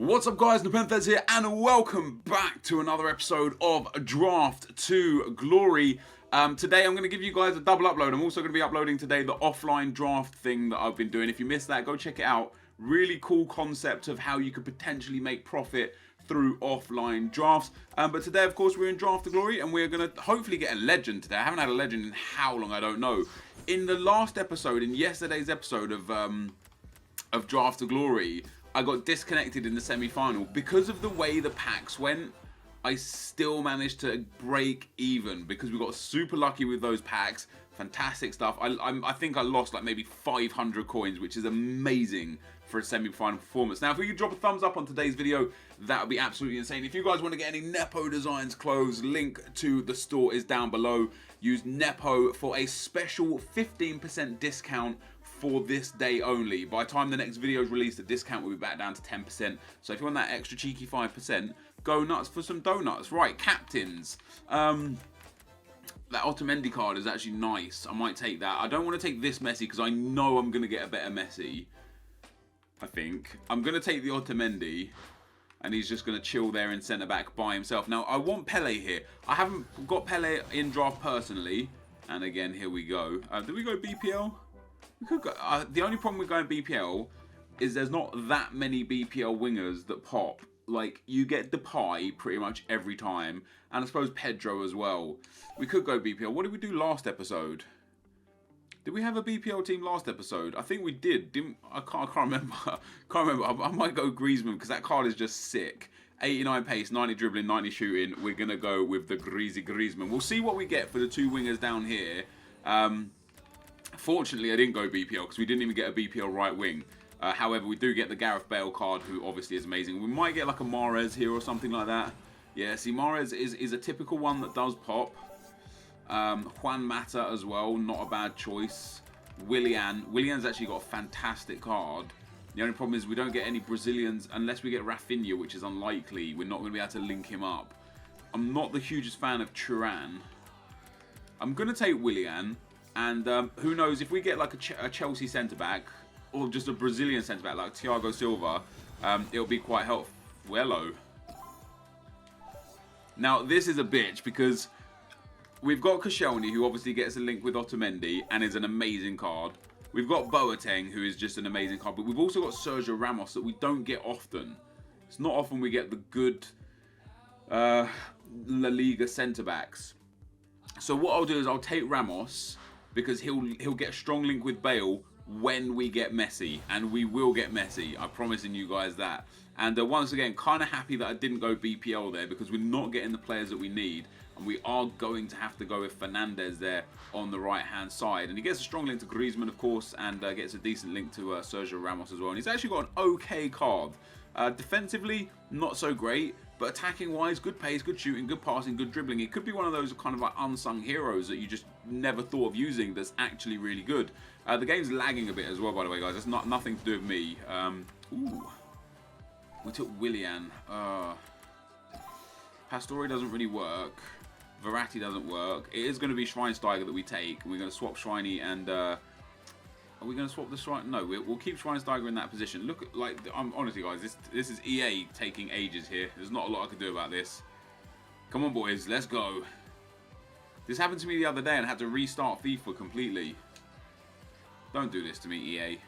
What's up guys, NepentheZ here and welcome back to another episode of Draft to Glory. Today I'm going to give you guys a double upload. I'm also going to be uploading today the offline draft thing that I've been doing. If you missed that, go check it out. Really cool concept of how you could potentially make profit through offline drafts. But today, of course, we're in Draft to Glory and we're going to hopefully get a legend today. I haven't had a legend in how long, I don't know. In the last episode, in yesterday's episode of Draft to Glory, I got disconnected in the semi-final. Because of the way the packs went, I still managed to break even because we got super lucky with those packs. Fantastic stuff. I think I lost like maybe 500 coins, which is amazing for a semi-final performance. Now, if we could drop a thumbs up on today's video, that would be absolutely insane. If you guys want to get any Nepo Designs clothes, link to the store is down below. Use Nepo for a special 15% discount for this day only. By the time the next video is released, the discount will be back down to 10%. So if you want that extra cheeky 5%, go nuts for some donuts. Right, captains. That Otamendi card is actually nice. I might take that. I don't want to take this Messi because I know I'm going to get a better Messi. I think. I'm going to take the Otamendi. And he's just going to chill there in centre-back by himself. Now, I want Pele here. I haven't got Pele in draft personally. And again, here we go. Did we go BPL? We could go, the only problem with going BPL is there's not that many BPL wingers that pop. Like, you get Depay pretty much every time. And I suppose Pedro as well. We could go BPL. What did we do last episode? Did we have a BPL team last episode? I think we did. Didn't I can't remember. Can't remember. I might go Griezmann because that card is just sick. 89 pace, 90 dribbling, 90 shooting. We're going to go with the greasy Griezmann. We'll see what we get for the two wingers down here. Fortunately, I didn't go BPL because we didn't even get a BPL right wing. However, we do get the Gareth Bale card, who obviously is amazing. We might get like a Mahrez here or something like that. Yeah, see, Mahrez is a typical one that does pop. Juan Mata as well, not a bad choice. Willian's actually got a fantastic card. The only problem is we don't get any Brazilians unless we get Rafinha, which is unlikely. We're not going to be able to link him up. I'm not the hugest fan of Turan. I'm going to take Willian. And who knows, if we get like a Chelsea centre-back or just a Brazilian centre-back like Thiago Silva, it'll be quite helpful. Hello. Now, this is a bitch because we've got Koscielny, who obviously gets a link with Otamendi and is an amazing card. We've got Boateng, who is just an amazing card. But we've also got Sergio Ramos that we don't get often. It's not often we get the good La Liga centre-backs. So what I'll do is I'll take Ramos because he'll get a strong link with Bale when we get Messi. And we will get Messi. I'm promising you guys that. And once again, kind of happy that I didn't go BPL there because we're not getting the players that we need. And we are going to have to go with Fernandez there on the right-hand side. And he gets a strong link to Griezmann, of course, and gets a decent link to Sergio Ramos as well. And he's actually got an okay card. Defensively, not so great. But attacking-wise, good pace, good shooting, good passing, good dribbling. It could be one of those kind of like unsung heroes that you just never thought of using that's actually really good. The game's lagging a bit as well, by the way, guys. That's nothing to do with me. Ooh. We took Willian. Pastore doesn't really work. Verratti doesn't work. It is going to be Schweinsteiger that we take. We're going to swap Schweini and... are we going to swap the Schwein? No, we'll keep Schweinsteiger in that position. Look, like, honestly, guys, this is EA taking ages here. There's not a lot I can do about this. Come on, boys, let's go. This happened to me the other day and I had to restart FIFA completely. Don't do this to me, EA.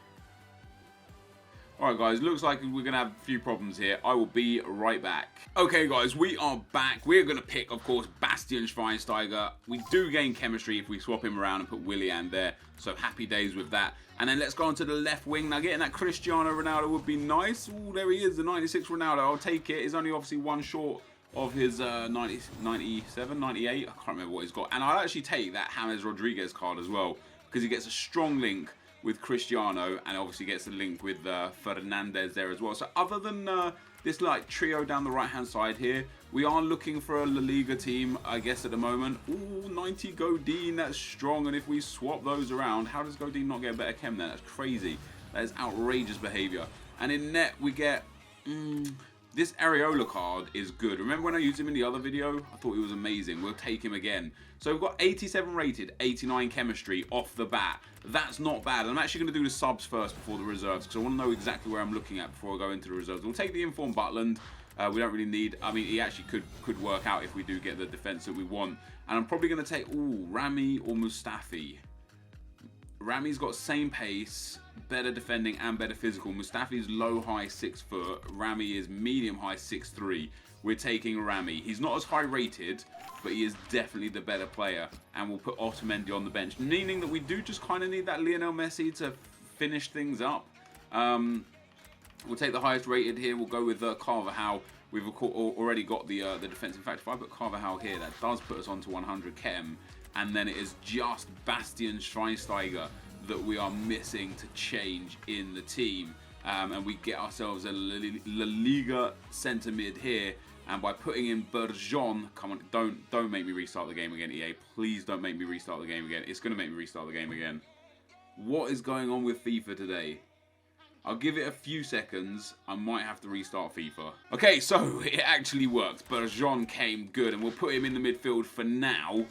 Alright guys, looks like we're going to have a few problems here. I will be right back. Okay guys, we are back. We're going to pick, of course, Bastian Schweinsteiger. We do gain chemistry if we swap him around and put Willian there. So happy days with that. And then let's go on to the left wing. Now getting that Cristiano Ronaldo would be nice. Ooh, there he is, the 96 Ronaldo. I'll take it. He's only obviously one short of his 97, 98. I can't remember what he's got. And I'll actually take that James Rodriguez card as well because he gets a strong link with Cristiano and obviously gets a link with Fernandez there as well. So other than this like trio down the right hand side here, we are looking for a La Liga team, I guess, at the moment. Ooh, 90 Godin, that's strong. And if we swap those around, how does Godin not get a better chem then? That's crazy. That is outrageous behavior. And in net we get This Areola card is good. Remember when I used him in the other video? I thought he was amazing. We'll take him again. So we've got 87 rated, 89 chemistry off the bat. That's not bad. I'm actually going to do the subs first before the reserves because I want to know exactly where I'm looking at before I go into the reserves. We'll take the Informed Butland. We don't really need... I mean, he actually could work out if we do get the defense that we want. And I'm probably going to take... Ooh, Rami or Mustafi. Rami's got same pace, better defending and better physical. Mustafi's low high 6 foot. Rami is medium high 6'3". We're taking Rami. He's not as high rated, but he is definitely the better player. And we'll put Otamendi on the bench, meaning that we do just kind of need that Lionel Messi to finish things up. We'll take the highest rated here. We'll go with Carvajal. We've already got the defense. In fact, if I put Carvajal here, that does put us onto 100 chem. And then it is just Bastian Schweinsteiger that we are missing to change in the team. And we get ourselves a La Liga centre mid here. And by putting in Bergeron, come on, don't make me restart the game again, EA. Please don't make me restart the game again. It's going to make me restart the game again. What is going on with FIFA today? I'll give it a few seconds. I might have to restart FIFA. Okay, so it actually worked. Bergeron came good, and we'll put him in the midfield for now.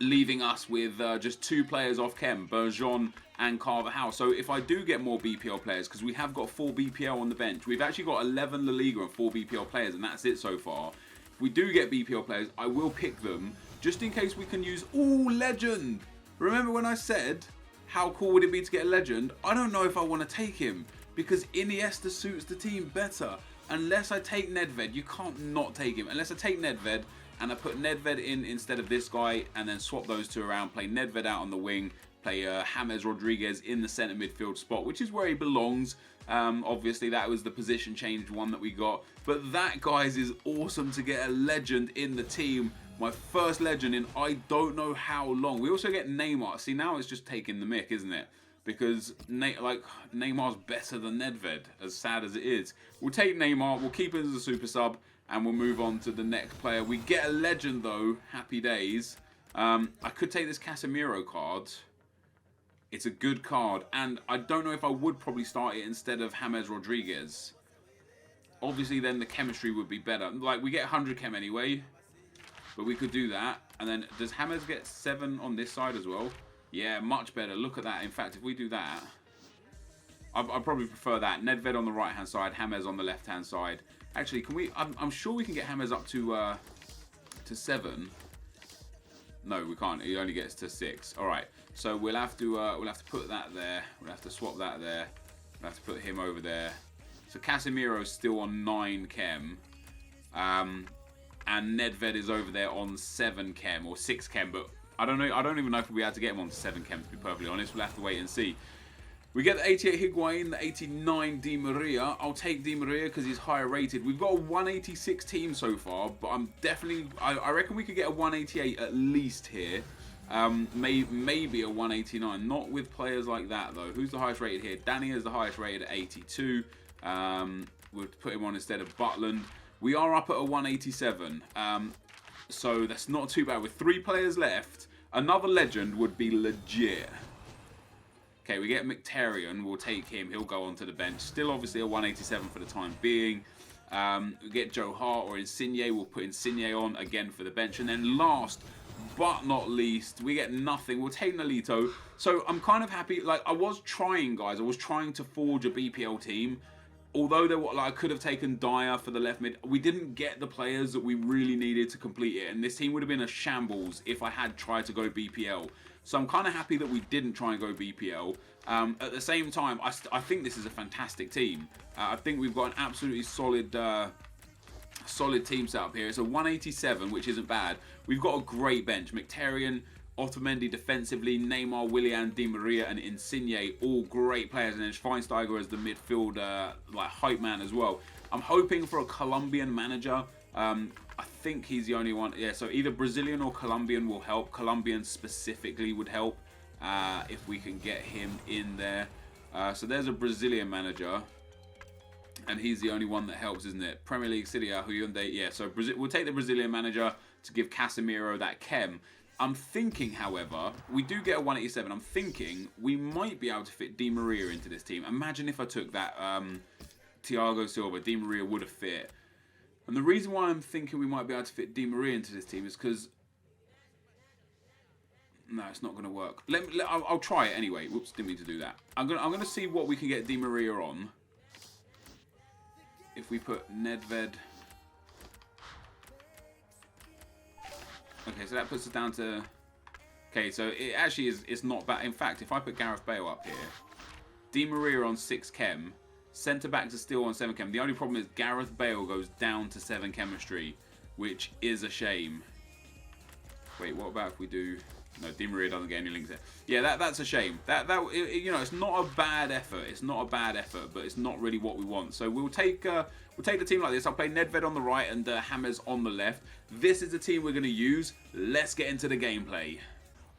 Leaving us with just 2 players off chem, Bergeron and Carvajal. So if I do get more BPL players, because we have got 4 BPL on the bench, we've actually got 11 La Liga and 4 BPL players, and that's it so far. If we do get BPL players, I will pick them, just in case we can use... Ooh, legend! Remember when I said, how cool would it be to get a legend? I don't know if I want to take him, because Iniesta suits the team better. Unless I take NepentheZ, you can't not take him. Unless I take NepentheZ, and I put NepentheZ in instead of this guy, and then swap those 2 around, play NepentheZ out on the wing, play James Rodriguez in the centre midfield spot, which is where he belongs. Obviously, that was the position changed one that we got. But that, guys, is awesome to get a legend in the team. My first legend in I don't know how long. We also get Neymar. See, now it's just taking the mick, isn't it? Because Neymar's better than NepentheZ, as sad as it is. We'll take Neymar, we'll keep him as a super sub, and we'll move on to the next player. We get a legend though, happy days. I could take this Casemiro card. It's a good card, and I don't know if I would probably start it instead of James Rodriguez. Obviously then the chemistry would be better. Like, we get 100 chem anyway, but we could do that. And then, does James get 7 on this side as well? Yeah, much better. Look at that. In fact, if we do that, I'd probably prefer that. NepentheZ on the right-hand side, James on the left-hand side. Actually, can we... I'm sure we can get James up to 7. No, we can't. He only gets to 6. All right. So we'll have to put that there. We'll have to swap that there. We'll have to put him over there. So Casemiro's still on 9 chem. And NepentheZ is over there on 7 chem or 6 chem, but I don't know. I don't even know if we'll be able to get him on 7 chem, to be perfectly honest. We'll have to wait and see. We get the 88 Higuain, the 89 Di Maria. I'll take Di Maria because he's higher rated. We've got a 186 team so far, but I reckon we could get a 188 at least here. Maybe a 189. Not with players like that though. Who's the highest rated here? Danny is the highest rated at 82. We'll put him on instead of Butland. We are up at a 187. So that's not too bad. With 3 players left, another legend would be legit. Okay, we get Mkhitaryan. We'll take him. He'll go onto the bench. Still, obviously, a 187 for the time being. We get Joe Hart or Insigne. We'll put Insigne on again for the bench. And then last but not least, we get nothing. We'll take Nolito. So I'm kind of happy. Like, I was trying, guys. I was trying to forge a BPL team. Although I could have taken Dyer for the left mid, we didn't get the players that we really needed to complete it. And this team would have been a shambles if I had tried to go BPL. So I'm kind of happy that we didn't try and go BPL. At the same time, I think this is a fantastic team. I think we've got an absolutely solid team set up here. It's a 187, which isn't bad. We've got a great bench. Mkhitaryan, Otamendi defensively, Neymar, Willian, Di Maria, and Insigne, all great players. And then Schweinsteiger as the midfield hype man as well. I'm hoping for a Colombian manager. I think he's the only one. Yeah, so either Brazilian or Colombian will help. Colombian specifically would help if we can get him in there. So there's a Brazilian manager. And he's the only one that helps, isn't it? Premier League, Serie A, Hyundai. Yeah, so we'll take the Brazilian manager to give Casemiro that chem. I'm thinking, however, we do get a 187. I'm thinking we might be able to fit Di Maria into this team. Imagine if I took that Thiago Silva, Di Maria would have fit. And the reason why I'm thinking we might be able to fit Di Maria into this team is because... No, it's not going to work. I'll try it anyway. Whoops, didn't mean to do that. I'm gonna see what we can get Di Maria on. If we put NepentheZ. Okay, so that puts us down to... Okay, so it actually is, it's not bad. In fact, if I put Gareth Bale up here, Di Maria on 6 chem, centre backs are still on 7 chem. The only problem is Gareth Bale goes down to 7 chemistry, which is a shame. Wait, what about if we do... No, Di Maria doesn't get any links there. Yeah, that's a shame. You know, it's not a bad effort. It's not a bad effort, but it's not really what we want. So we'll take the team like this. I'll play NepentheZ on the right and Hammers on the left. This is the team we're going to use. Let's get into the gameplay.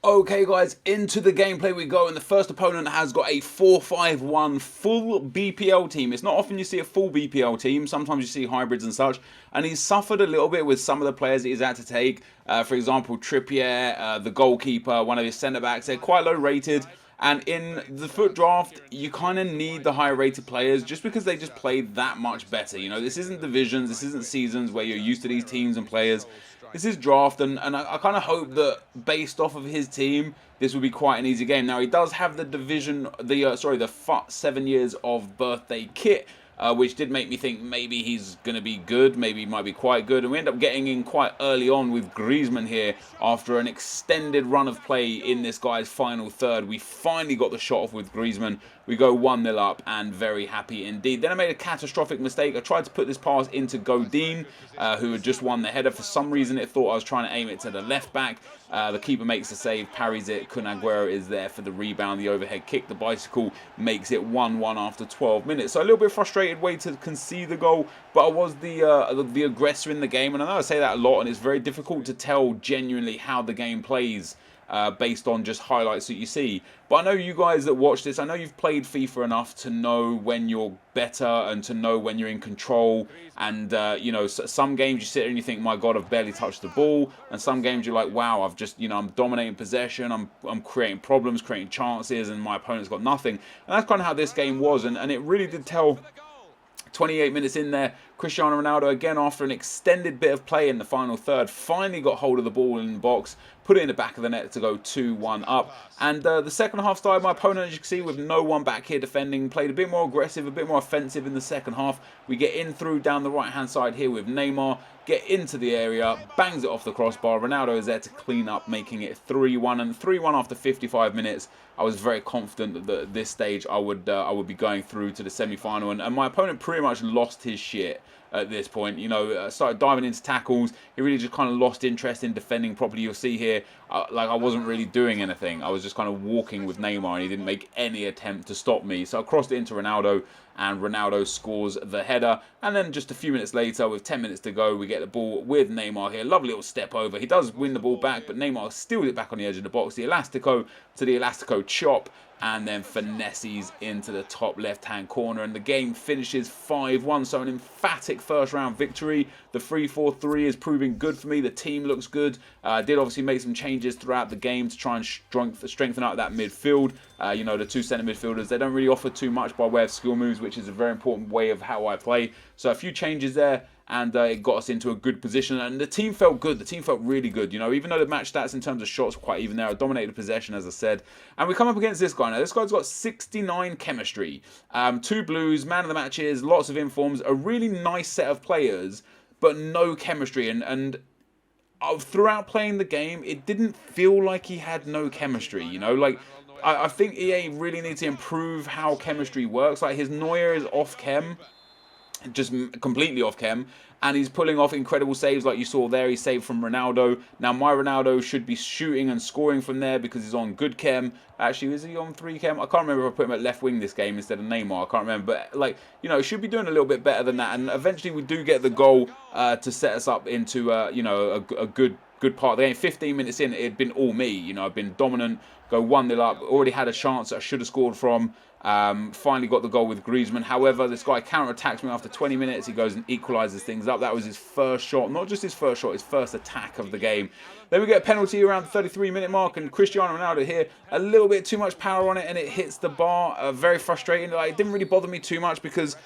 Okay guys, into the gameplay we go, and the first opponent has got a 4-5-1 full BPL team. It's not often you see a full BPL team, sometimes you see hybrids and such, and he's suffered a little bit with some of the players that he's had to take. For example, Trippier, the goalkeeper, one of his centre-backs, they're quite low rated. And in the FUT draft, you kind of need the higher rated players just because they just play that much better. You know, this isn't divisions, this isn't seasons where you're used to these teams and players. This is draft, and I kind of hope that based off of his team, this will be quite an easy game. Now, he does have the the FUT 7 years of birthday kit, which did make me think maybe he's going to be good, maybe he might be quite good. And we end up getting in quite early on with Griezmann here after an extended run of play in this guy's final third. We finally got the shot off with Griezmann. We go 1-0 up and very happy indeed. Then I made a catastrophic mistake. I tried to put this pass into Godin, who had just won the header. For some reason, it thought I was trying to aim it to the left back. The keeper makes the save, parries it. Kun Aguero is there for the rebound, the overhead kick. The bicycle makes it 1-1 after 12 minutes. So a little bit frustrated way to concede the goal, but I was the aggressor in the game. And I know I say that a lot, and it's very difficult to tell genuinely how the game plays based on just highlights that you see. But I know you guys that watch this, I know you've played FIFA enough to know when you're better and to know when you're in control. And you know, some games you sit there and you think, my God, I've barely touched the ball. And some games you're like, wow, I've just, you know, I'm dominating possession, I'm creating problems, creating chances, and my opponent's got nothing. And that's kind of how this game was, and it really did tell. 28 minutes in there, Cristiano Ronaldo again after an extended bit of play in the final third finally got hold of the ball in the box, put it in the back of the net to go 2-1 up. And the second half started, my opponent, as you can see, with no one back here defending, played a bit more aggressive, a bit more offensive in the second half. We get in through down the right hand side here with Neymar, get into the area, bangs it off the crossbar. Ronaldo is there to clean up, making it 3-1, and 3-1 after 55 minutes. I was very confident that at this stage I would be going through to the semi-final, and my opponent pretty much lost his shit at this point. You know, started diving into tackles. He really just kind of lost interest in defending properly. You'll see here, like I wasn't really doing anything. I was just kind of walking with Neymar, and he didn't make any attempt to stop me. So I crossed it into Ronaldo, and Ronaldo scores the header. And then just a few minutes later, with 10 minutes to go, we get the ball with Neymar here. Lovely little step over. He does win the ball back, but Neymar steals it back on the edge of the box. The Elastico to the Elastico chop, and then finesses into the top left-hand corner, and the game finishes 5-1. So an emphatic first-round victory. The 3-4-3 is proving good for me. The team looks good. I did obviously make some changes throughout the game to try and strengthen out that midfield. You know, the two centre midfielders, they don't really offer too much by way of skill moves, which is a very important way of how I play. So a few changes there, and it got us into a good position, and the team felt good. The team felt really good, you know, even though the match stats in terms of shots were quite even there. I dominated possession, as I said, and we come up against this guy. Now, this guy's got 69 chemistry, 2 blues, man of the matches, lots of informs, a really nice set of players, but no chemistry, and throughout playing the game, it didn't feel like he had no chemistry, you know, like, I think EA really needs to improve how chemistry works. Like, his Neuer is off chem, just completely off chem, and he's pulling off incredible saves like you saw there. He saved from Ronaldo. Now my Ronaldo should be shooting and scoring from there because he's on good chem. Actually, is he on 3 chem? I can't remember if I put him at left wing this game instead of Neymar. I can't remember, but like, you know, should be doing a little bit better than that. And eventually we do get the goal to set us up into you know, a good part of the game. 15 minutes in, it had been all me. You know, I've been dominant. Go 1-0 up. Already had a chance that I should have scored from. Finally got the goal with Griezmann. However, this guy counter-attacks me after 20 minutes. He goes and equalises things up. That was his first shot. Not just his first shot, his first attack of the game. Then we get a penalty around the 33-minute mark, and Cristiano Ronaldo here, a little bit too much power on it, and it hits the bar. Very frustrating. Like, it didn't really bother me too much because,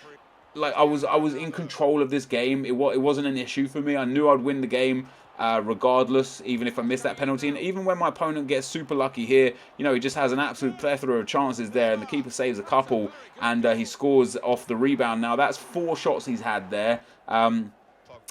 like I was in control of this game. It wasn't an issue for me. I knew I'd win the game regardless, even if I missed that penalty. And even when my opponent gets super lucky here, you know, he just has an absolute plethora of chances there, and the keeper saves a couple, and he scores off the rebound. Now that's 4 shots he's had there.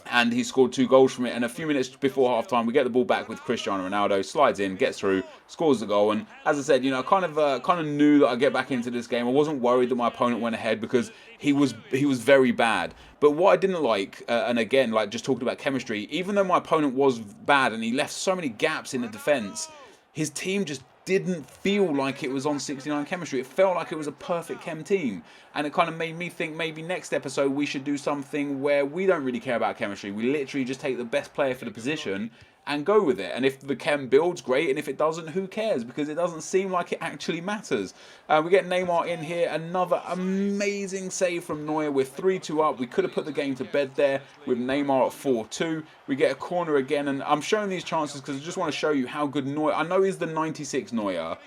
And he scored 2 goals from it. And a few minutes before halftime, we get the ball back with Cristiano Ronaldo, slides in, gets through, scores the goal. And as I said, you know, I kind of knew that I'd get back into this game. I wasn't worried that my opponent went ahead because he was very bad. But what I didn't like, and again, like just talking about chemistry, even though my opponent was bad and he left so many gaps in the defence, his team just didn't feel like it was on 69 chemistry. It felt like it was a perfect chem team. And it kind of made me think maybe next episode we should do something where we don't really care about chemistry. We literally just take the best player for the position and go with it. And if the chem builds, great. And if it doesn't, who cares? Because it doesn't seem like it actually matters. We get Neymar in here. Another amazing save from Neuer. We're 3-2 up. We could have put the game to bed there with Neymar at 4-2. We get a corner again. And I'm showing these chances because I just want to show you how good Neuer... I know he's the 96 Neuer,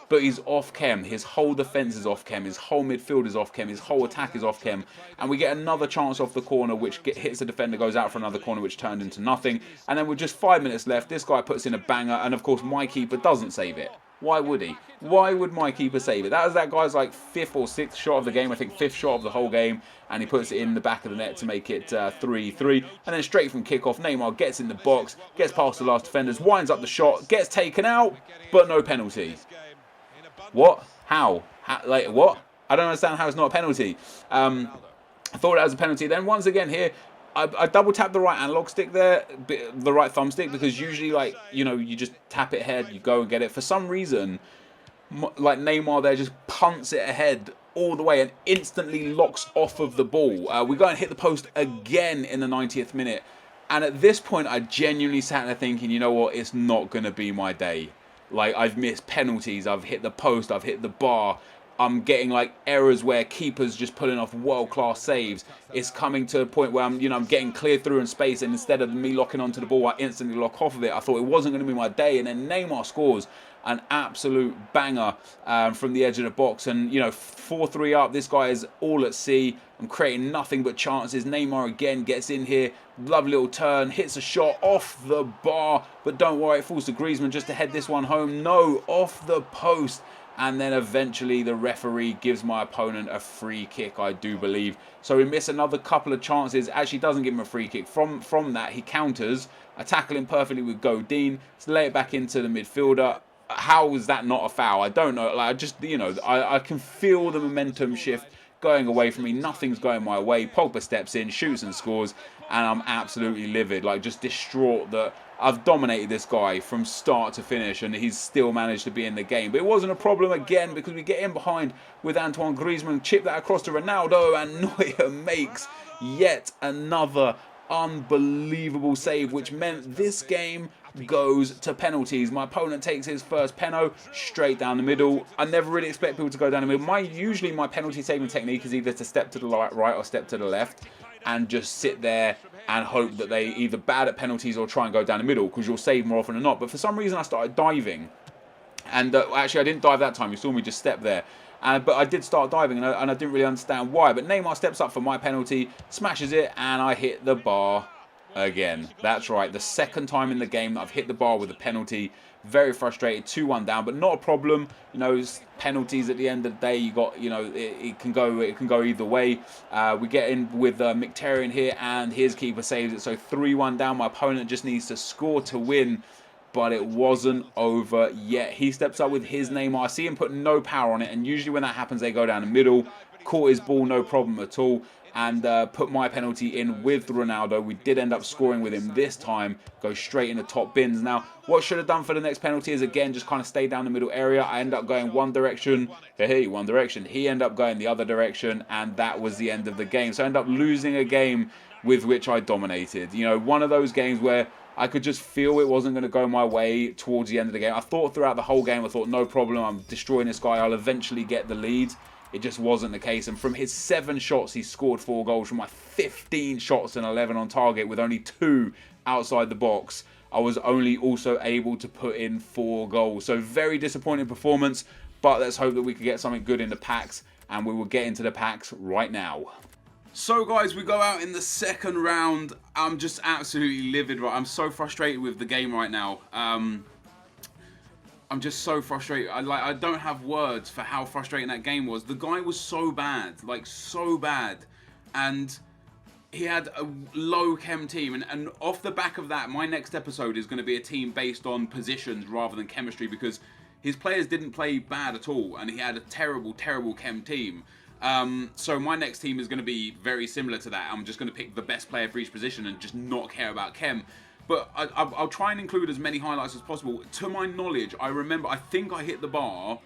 but he's off chem. His whole defence is off chem. His whole midfield is off chem. His whole attack is off chem. And we get another chance off the corner, which hits the defender, goes out for another corner, which turned into nothing. And then with just 5 minutes left, this guy puts in a banger. And of course, my keeper doesn't save it. Why would he? Why would my keeper save it? That was that guy's like 5th or 6th shot of the game. I think 5th shot of the whole game. And he puts it in the back of the net to make it 3-3. And then straight from kickoff, Neymar gets in the box, gets past the last defenders, winds up the shot, gets taken out, but no penalty. What? How? Like, what? I don't understand how it's not a penalty. I thought that was a penalty. Then once again here, I double tap the right analog stick there, the right thumbstick, because usually, like, you know, you just tap it ahead, you go and get it. For some reason, like Neymar there just punts it ahead all the way and instantly locks off of the ball. We go and hit the post again in the 90th minute. And at this point, I genuinely sat there thinking, you know what, it's not going to be my day. Like, I've missed penalties, I've hit the post, I've hit the bar. I'm getting like errors where keepers just pulling off world-class saves. It's coming to a point where I'm getting cleared through in space, and instead of me locking onto the ball, I instantly lock off of it. I thought it wasn't going to be my day, and then Neymar scores an absolute banger from the edge of the box. And, you know, 4-3 up, this guy is all at sea. I'm creating nothing but chances. Neymar again gets in here, lovely little turn, hits a shot off the bar, but don't worry, it falls to Griezmann just to head this one home. No, off the post. And then eventually the referee gives my opponent a free kick, I do believe. So we miss another couple of chances. Actually doesn't give him a free kick. From that, he counters. I tackle him perfectly with Godin. So lay it back into the midfielder. How is that not a foul? I don't know. Like, I just, you know, I can feel the momentum shift going away from me. Nothing's going my way. Pogba steps in, shoots and scores. And I'm absolutely livid. Like, just distraught that I've dominated this guy from start to finish and he's still managed to be in the game. But it wasn't a problem again because we get in behind with Antoine Griezmann, chip that across to Ronaldo, and Neuer makes yet another unbelievable save, which meant this game goes to penalties. My opponent takes his first penalty straight down the middle. I never really expect people to go down the middle. Usually my penalty saving technique is either to step to the right or step to the left and just sit there and hope that they either bad at penalties or try and go down the middle, because you'll save more often than not. But for some reason I started diving, and actually I didn't dive that time. You saw me just step there. But I did start diving, and I didn't really understand why. But Neymar steps up for my penalty, smashes it, and I hit the bar again. That's right, the second time in the game that I've hit the bar with a penalty. Very frustrated, 2-1 down, but not a problem. You know, penalties at the end of the day, you got, you know, it can go either way. We get in with Mkhitaryan here, and his keeper saves it. So 3-1 down. My opponent just needs to score to win, but it wasn't over yet. He steps up with his Neymar. I see him put no power on it, and usually when that happens, they go down the middle. Caught his ball, no problem at all. And put my penalty in with Ronaldo. We did end up scoring with him this time. Go straight in the top bins. Now, what I should have done for the next penalty is, again, just kind of stay down the middle area. I end up going one direction. Hey, one direction. He ended up going the other direction. And that was the end of the game. So I end up losing a game with which I dominated. You know, one of those games where I could just feel it wasn't going to go my way towards the end of the game. I thought throughout the whole game, I thought, no problem. I'm destroying this guy. I'll eventually get the lead. It just wasn't the case. And from his 7 shots, he scored 4 goals. From my 15 shots and 11 on target with only 2 outside the box, I was only also able to put in 4 goals. So very disappointing performance, but let's hope that we could get something good in the packs, and we will get into the packs right now. So guys, we go out in the second round. I'm just absolutely livid, right? I'm so frustrated with the game right now. I'm just so frustrated. I don't have words for how frustrating that game was. The guy was so bad, like so bad, and he had a low chem team. And off the back of that, my next episode is going to be a team based on positions rather than chemistry, because his players didn't play bad at all, and he had a terrible, terrible chem team. So my next team is going to be very similar to that. I'm just going to pick the best player for each position and just not care about chem. But I'll try and include as many highlights as possible. To my knowledge, I think I hit the bar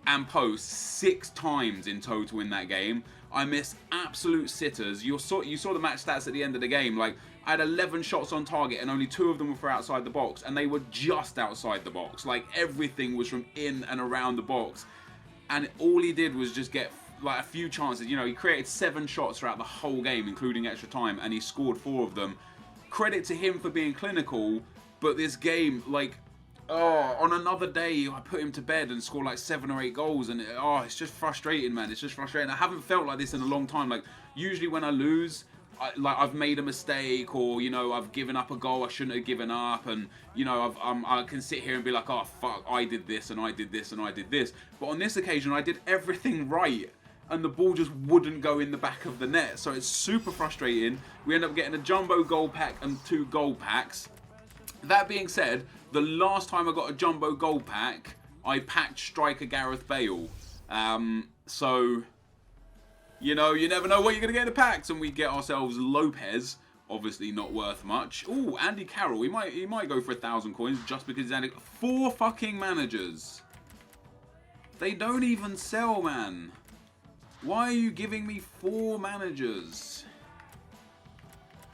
and post 6 times in total in that game. I missed absolute sitters. You saw the match stats at the end of the game. Like, I had 11 shots on target and only 2 of them were for outside the box, and they were just outside the box. Like, everything was from in and around the box, and all he did was just get like a few chances. You know, he created 7 shots throughout the whole game, including extra time, and he scored 4 of them. Credit to him for being clinical, but this game, like, on another day, I put him to bed and scored like 7 or 8 goals, and it's just frustrating, man. It's just frustrating. I haven't felt like this in a long time. Like, usually when I lose, I've made a mistake, or, you know, I've given up a goal I shouldn't have given up, and, you know, I can sit here and be like, oh fuck, I did this and I did this and I did this. But on this occasion, I did everything right, and the ball just wouldn't go in the back of the net. So it's super frustrating. We end up getting a jumbo gold pack and 2 gold packs. That being said, the last time I got a jumbo gold pack, I packed striker Gareth Bale. So, you know, you never know what you're going to get in the packs. And we get ourselves Lopez, obviously not worth much. Ooh, Andy Carroll. He might go for 1,000 coins just because he's Andy. 4 fucking managers. They don't even sell, man. Why are you giving me 4 managers?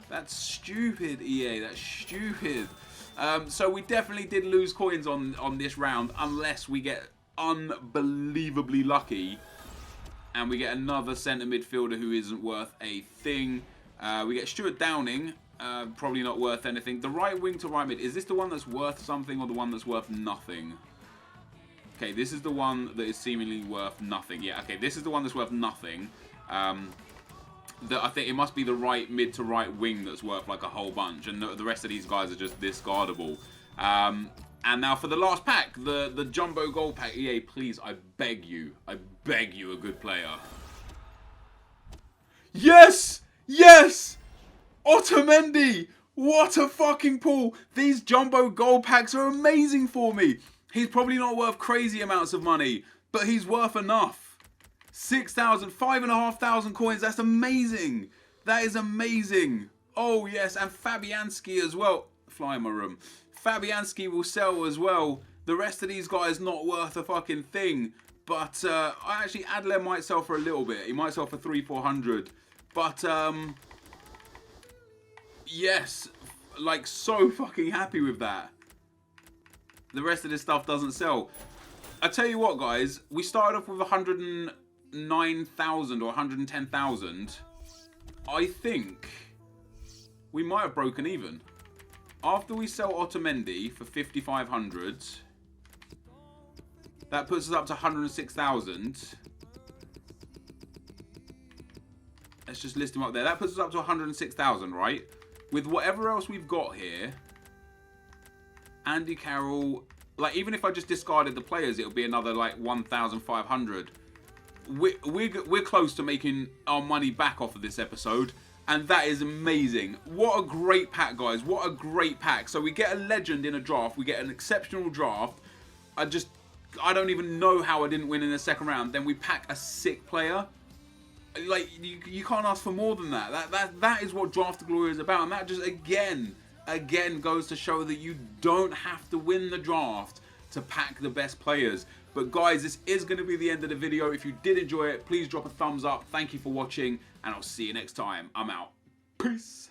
That's stupid, EA. That's stupid. So we definitely did lose coins on this round, unless we get unbelievably lucky and we get another centre midfielder who isn't worth a thing. We get Stuart Downing, probably not worth anything. The right wing to right mid, is this the one that's worth something or the one that's worth nothing? Okay, this is the one that is seemingly worth nothing. Yeah, okay, this is the one that's worth nothing. I think it must be the right mid to right wing that's worth like a whole bunch, and the rest of these guys are just discardable. And now for the last pack, the jumbo gold pack. EA, please, I beg you, a good player. Yes, yes, Otamendi. What a fucking pull! These jumbo gold packs are amazing for me. He's probably not worth crazy amounts of money, but he's worth enough. 6,000, 5,500 coins. That's amazing. That is amazing. Oh, yes. And Fabianski as well. Fly in my room. Fabianski will sell as well. The rest of these guys not worth a fucking thing. But actually, Adler might sell for a little bit. He might sell for 300-400. But, yes. Like, so fucking happy with that. The rest of this stuff doesn't sell. I tell you what, guys. We started off with 109,000 or 110,000. I think we might have broken even. After we sell Otamendi for 5,500, that puts us up to 106,000. Let's just list them up there. That puts us up to 106,000, right? With whatever else we've got here. Andy Carroll, like, even if I just discarded the players, it'll be another like 1,500. We're close to making our money back off of this episode, and that is amazing. What a great pack, guys. What a great pack. So we get a legend in a draft. We get an exceptional draft. I don't even know how I didn't win in the second round. Then we pack a sick player. Like, you can't ask for more than that. That is what Draft Glory is about, and that just again goes to show that you don't have to win the draft to pack the best players. But guys, this is going to be the end of the video. If you did enjoy it, please drop a thumbs up. Thank you for watching, and I'll see you next time. I'm out. Peace.